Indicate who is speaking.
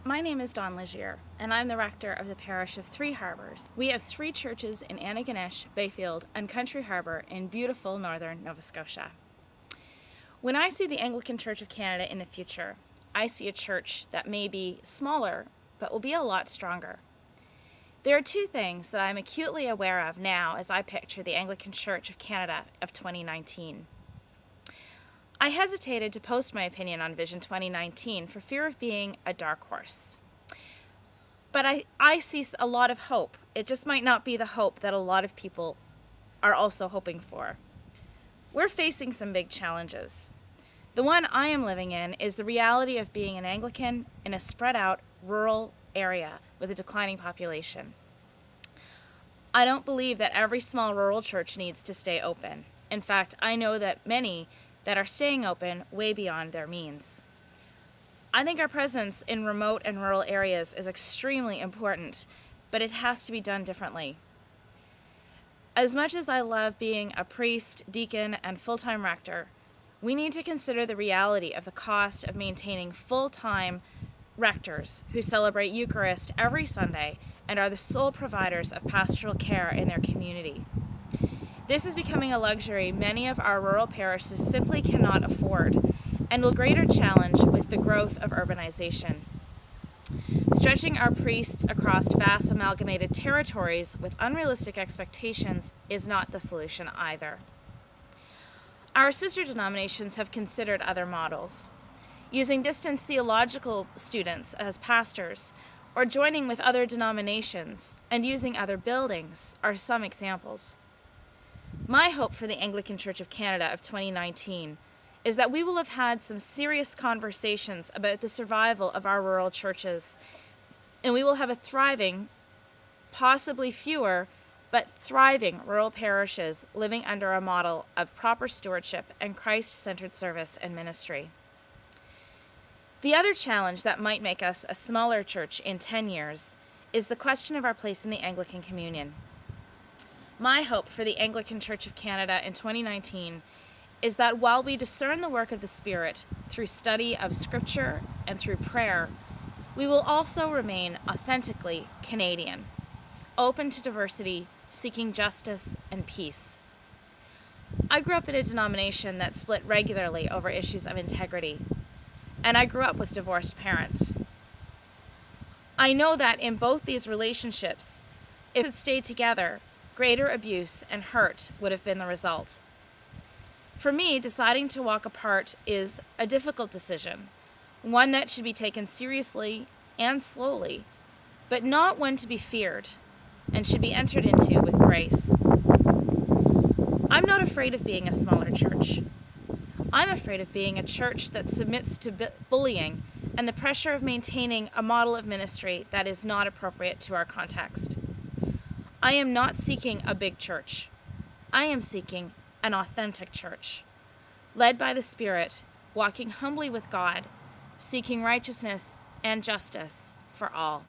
Speaker 1: My name is Dawn Legier, and I'm the rector of the parish of Three Harbors. We have three churches in Antigonish, Bayfield, and Country Harbour in beautiful northern Nova Scotia. When I see the Anglican Church of Canada in the future, I see a church that may be smaller, but will be a lot stronger. There are two things that I'm acutely aware of now as I picture the Anglican Church of Canada of 2019. I hesitated to post my opinion on Vision 2019 for fear of being a dark horse. But I see a lot of hope. It just might not be the hope that a lot of people are also hoping for. We're facing some big challenges. The one I am living in is the reality of being an Anglican in a spread out rural area with a declining population. I don't believe that every small rural church needs to stay open. In fact, I know that many that are staying open way beyond their means. I think our presence in remote and rural areas is extremely important, but it has to be done differently. As much as I love being a priest, deacon, and full-time rector, we need to consider the reality of the cost of maintaining full-time rectors who celebrate Eucharist every Sunday and are the sole providers of pastoral care in their community. This is becoming a luxury many of our rural parishes simply cannot afford and will greater challenge with the growth of urbanization. Stretching our priests across vast amalgamated territories with unrealistic expectations is not the solution either. Our sister denominations have considered other models. Using distance theological students as pastors, or joining with other denominations and using other buildings are some examples. My hope for the Anglican Church of Canada of 2019 is that we will have had some serious conversations about the survival of our rural churches, and we will have a thriving, possibly fewer, but thriving rural parishes living under a model of proper stewardship and Christ-centered service and ministry. The other challenge that might make us a smaller church in 10 years is the question of our place in the Anglican Communion. My hope for the Anglican Church of Canada in 2019 is that while we discern the work of the Spirit through study of Scripture and through prayer, we will also remain authentically Canadian, open to diversity, seeking justice and peace. I grew up in a denomination that split regularly over issues of integrity, and I grew up with divorced parents. I know that in both these relationships, if it stayed together, greater abuse and hurt would have been the result. For me, deciding to walk apart is a difficult decision, one that should be taken seriously and slowly, but not one to be feared and should be entered into with grace. I'm not afraid of being a smaller church. I'm afraid of being a church that submits to bullying and the pressure of maintaining a model of ministry that is not appropriate to our context. I am not seeking a big church. I am seeking an authentic church, led by the Spirit, walking humbly with God, seeking righteousness and justice for all.